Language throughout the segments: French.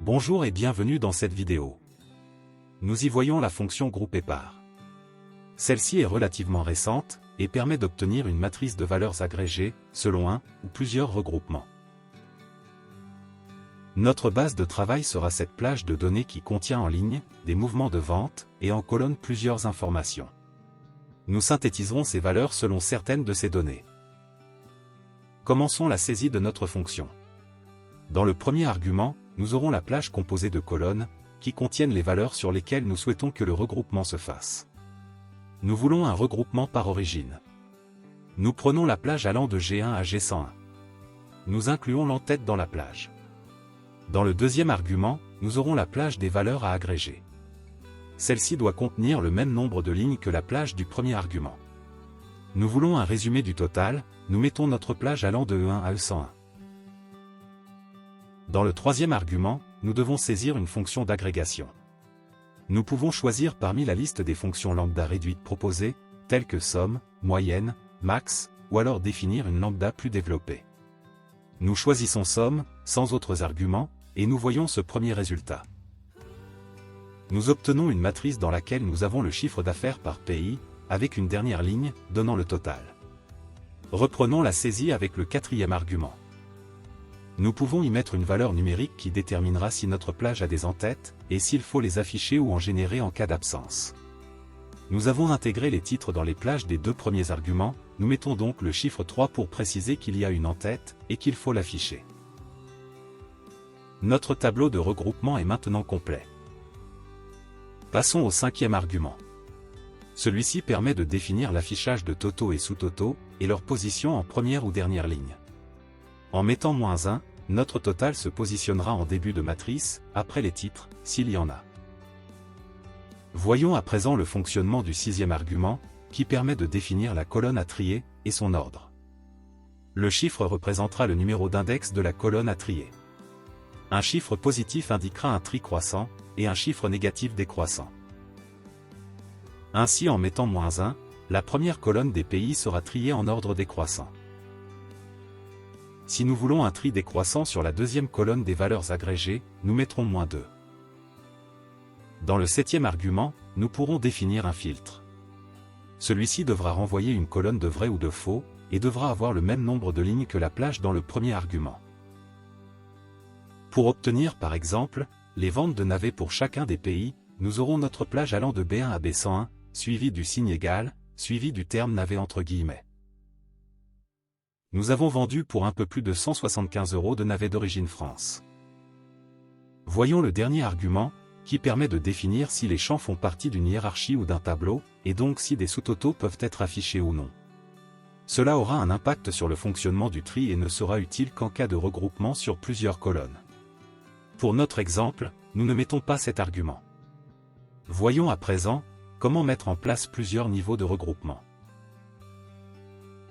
Bonjour et bienvenue dans cette vidéo. Nous y voyons la fonction grouper par. Celle-ci est relativement récente et permet d'obtenir une matrice de valeurs agrégées selon un ou plusieurs regroupements. Notre base de travail sera cette plage de données qui contient en ligne des mouvements de vente et en colonne plusieurs informations. Nous synthétiserons ces valeurs selon certaines de ces données. Commençons la saisie de notre fonction. Dans le premier argument, nous aurons la plage composée de colonnes, qui contiennent les valeurs sur lesquelles nous souhaitons que le regroupement se fasse. Nous voulons un regroupement par origine. Nous prenons la plage allant de G1 à G101. Nous incluons l'entête dans la plage. Dans le deuxième argument, nous aurons la plage des valeurs à agréger. Celle-ci doit contenir le même nombre de lignes que la plage du premier argument. Nous voulons un résumé du total, nous mettons notre plage allant de E1 à E101. Dans le troisième argument, nous devons saisir une fonction d'agrégation. Nous pouvons choisir parmi la liste des fonctions lambda réduites proposées, telles que somme, moyenne, max, ou alors définir une lambda plus développée. Nous choisissons somme, sans autres arguments, et nous voyons ce premier résultat. Nous obtenons une matrice dans laquelle nous avons le chiffre d'affaires par pays, avec une dernière ligne, donnant le total. Reprenons la saisie avec le quatrième argument. Nous pouvons y mettre une valeur numérique qui déterminera si notre plage a des entêtes, et s'il faut les afficher ou en générer en cas d'absence. Nous avons intégré les titres dans les plages des deux premiers arguments, nous mettons donc le chiffre 3 pour préciser qu'il y a une entête, et qu'il faut l'afficher. Notre tableau de regroupement est maintenant complet. Passons au cinquième argument. Celui-ci permet de définir l'affichage de totaux et sous-totaux, et leur position en première ou dernière ligne. En mettant -1, notre total se positionnera en début de matrice, après les titres, s'il y en a. Voyons à présent le fonctionnement du sixième argument, qui permet de définir la colonne à trier, et son ordre. Le chiffre représentera le numéro d'index de la colonne à trier. Un chiffre positif indiquera un tri croissant, et un chiffre négatif décroissant. Ainsi en mettant -1, la première colonne des pays sera triée en ordre décroissant. Si nous voulons un tri décroissant sur la deuxième colonne des valeurs agrégées, nous mettrons -2. Dans le septième argument, nous pourrons définir un filtre. Celui-ci devra renvoyer une colonne de vrai ou de faux, et devra avoir le même nombre de lignes que la plage dans le premier argument. Pour obtenir par exemple, les ventes de navets pour chacun des pays, nous aurons notre plage allant de B1 à B101, suivi du signe égal, suivi du terme navet entre guillemets. Nous avons vendu pour un peu plus de 175 € de navets d'origine France. Voyons le dernier argument, qui permet de définir si les champs font partie d'une hiérarchie ou d'un tableau, et donc si des sous-totaux peuvent être affichés ou non. Cela aura un impact sur le fonctionnement du tri et ne sera utile qu'en cas de regroupement sur plusieurs colonnes. Pour notre exemple, nous ne mettons pas cet argument. Voyons à présent, comment mettre en place plusieurs niveaux de regroupement.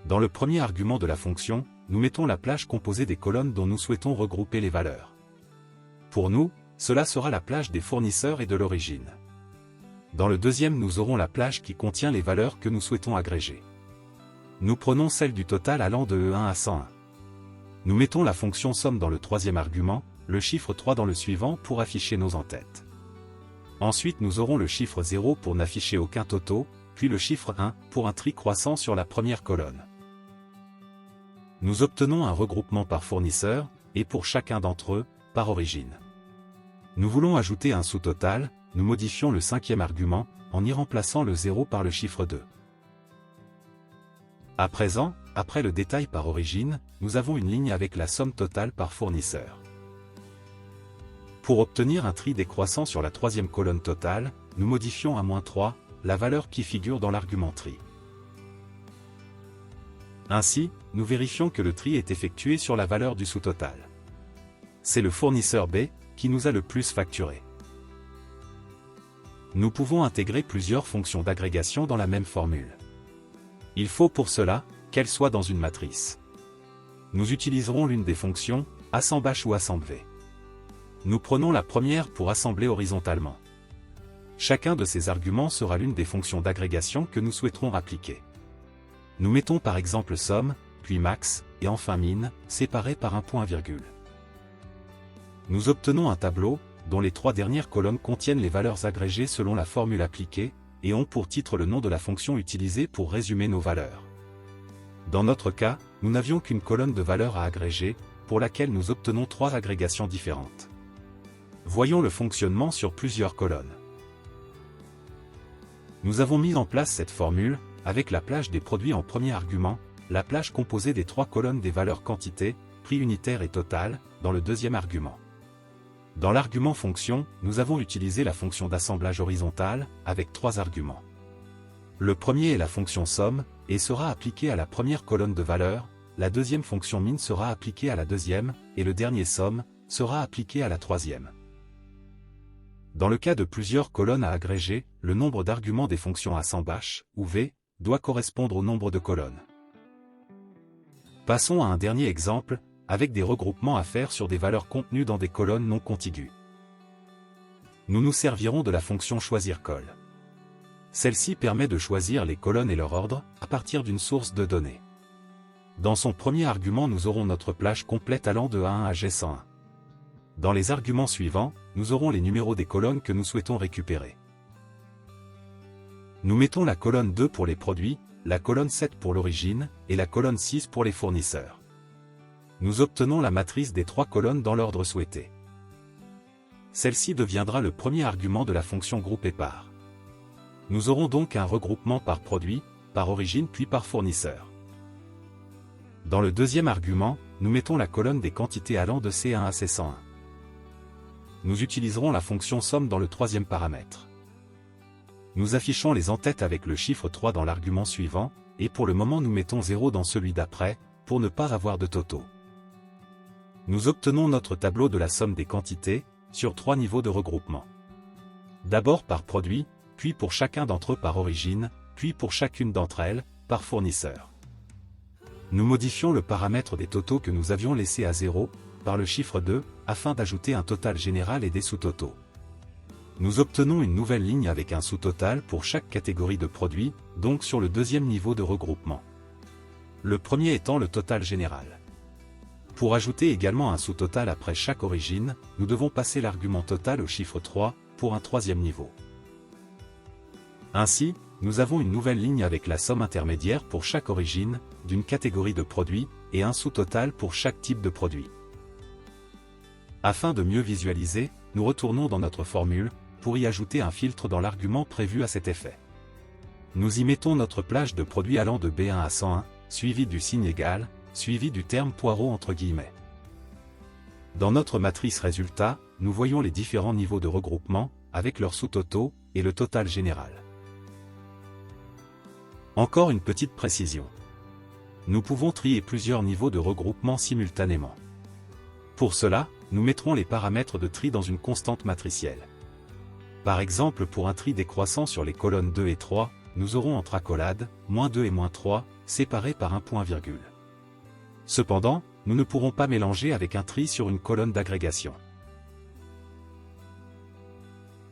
Dans le premier argument de la fonction, nous mettons la plage composée des colonnes dont nous souhaitons regrouper les valeurs. Pour nous, cela sera la plage des fournisseurs et de l'origine. Dans le deuxième, nous aurons la plage qui contient les valeurs que nous souhaitons agréger. Nous prenons celle du total allant de E1 à 101. Nous mettons la fonction somme dans le troisième argument, le chiffre 3 dans le suivant pour afficher nos entêtes. Ensuite nous aurons le chiffre 0 pour n'afficher aucun totaux, puis le chiffre 1 pour un tri croissant sur la première colonne. Nous obtenons un regroupement par fournisseur, et pour chacun d'entre eux, par origine. Nous voulons ajouter un sous-total, nous modifions le cinquième argument, en y remplaçant le 0 par le chiffre 2. À présent, après le détail par origine, nous avons une ligne avec la somme totale par fournisseur. Pour obtenir un tri décroissant sur la troisième colonne totale, nous modifions à -3, la valeur qui figure dans l'argument tri. Ainsi, nous vérifions que le tri est effectué sur la valeur du sous-total. C'est le fournisseur B qui nous a le plus facturé. Nous pouvons intégrer plusieurs fonctions d'agrégation dans la même formule. Il faut pour cela qu'elles soient dans une matrice. Nous utiliserons l'une des fonctions, assemblage ou assemblv. Nous prenons la première pour assembler horizontalement. Chacun de ces arguments sera l'une des fonctions d'agrégation que nous souhaiterons appliquer. Nous mettons par exemple somme, puis max, et enfin min, séparés par un point-virgule. Nous obtenons un tableau, dont les 3 dernières colonnes contiennent les valeurs agrégées selon la formule appliquée, et ont pour titre le nom de la fonction utilisée pour résumer nos valeurs. Dans notre cas, nous n'avions qu'une colonne de valeurs à agréger, pour laquelle nous obtenons 3 agrégations différentes. Voyons le fonctionnement sur plusieurs colonnes. Nous avons mis en place cette formule, avec la plage des produits en premier argument, la plage composée des 3 colonnes des valeurs quantité, prix unitaire et total, dans le deuxième argument. Dans l'argument fonction, nous avons utilisé la fonction d'assemblage horizontale, avec 3 arguments. Le premier est la fonction somme, et sera appliqué à la première colonne de valeurs, la deuxième fonction min sera appliquée à la deuxième, et le dernier somme, sera appliqué à la troisième. Dans le cas de plusieurs colonnes à agréger, le nombre d'arguments des fonctions a 100 bâches, ou V, doit correspondre au nombre de colonnes. Passons à un dernier exemple, avec des regroupements à faire sur des valeurs contenues dans des colonnes non contiguës. Nous nous servirons de la fonction choisir col. Celle-ci permet de choisir les colonnes et leur ordre, à partir d'une source de données. Dans son premier argument, nous aurons notre plage complète allant de A1 à G101. Dans les arguments suivants, nous aurons les numéros des colonnes que nous souhaitons récupérer. Nous mettons la colonne 2 pour les produits, la colonne 7 pour l'origine, et la colonne 6 pour les fournisseurs. Nous obtenons la matrice des 3 colonnes dans l'ordre souhaité. Celle-ci deviendra le premier argument de la fonction groupe et par. Nous aurons donc un regroupement par produit, par origine puis par fournisseur. Dans le deuxième argument, nous mettons la colonne des quantités allant de C1 à C101. Nous utiliserons la fonction somme dans le troisième paramètre. Nous affichons les en-têtes avec le chiffre 3 dans l'argument suivant, et pour le moment nous mettons 0 dans celui d'après, pour ne pas avoir de totaux. Nous obtenons notre tableau de la somme des quantités, sur 3 niveaux de regroupement. D'abord par produit, puis pour chacun d'entre eux par origine, puis pour chacune d'entre elles, par fournisseur. Nous modifions le paramètre des totaux que nous avions laissé à 0, par le chiffre 2, afin d'ajouter un total général et des sous-totaux. Nous obtenons une nouvelle ligne avec un sous-total pour chaque catégorie de produits, donc sur le deuxième niveau de regroupement. Le premier étant le total général. Pour ajouter également un sous-total après chaque origine, nous devons passer l'argument total au chiffre 3, pour un troisième niveau. Ainsi, nous avons une nouvelle ligne avec la somme intermédiaire pour chaque origine, d'une catégorie de produits, et un sous-total pour chaque type de produit. Afin de mieux visualiser, nous retournons dans notre formule, pour y ajouter un filtre dans l'argument prévu à cet effet. Nous y mettons notre plage de produits allant de B1 à 101, suivi du signe égal, suivi du terme poireau entre guillemets. Dans notre matrice résultat, nous voyons les différents niveaux de regroupement, avec leurs sous-totaux, et le total général. Encore une petite précision. Nous pouvons trier plusieurs niveaux de regroupement simultanément. Pour cela, nous mettrons les paramètres de tri dans une constante matricielle. Par exemple, pour un tri décroissant sur les colonnes 2 et 3, nous aurons entre accolades, -2 et -3, séparés par un point-virgule. Cependant, nous ne pourrons pas mélanger avec un tri sur une colonne d'agrégation.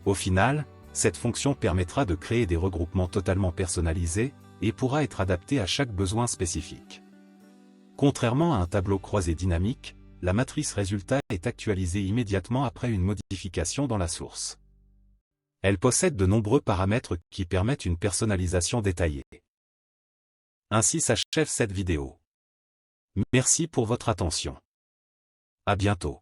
Au final, cette fonction permettra de créer des regroupements totalement personnalisés, et pourra être adaptée à chaque besoin spécifique. Contrairement à un tableau croisé dynamique, la matrice résultat est actualisée immédiatement après une modification dans la source. Elle possède de nombreux paramètres qui permettent une personnalisation détaillée. Ainsi s'achève cette vidéo. Merci pour votre attention. À bientôt.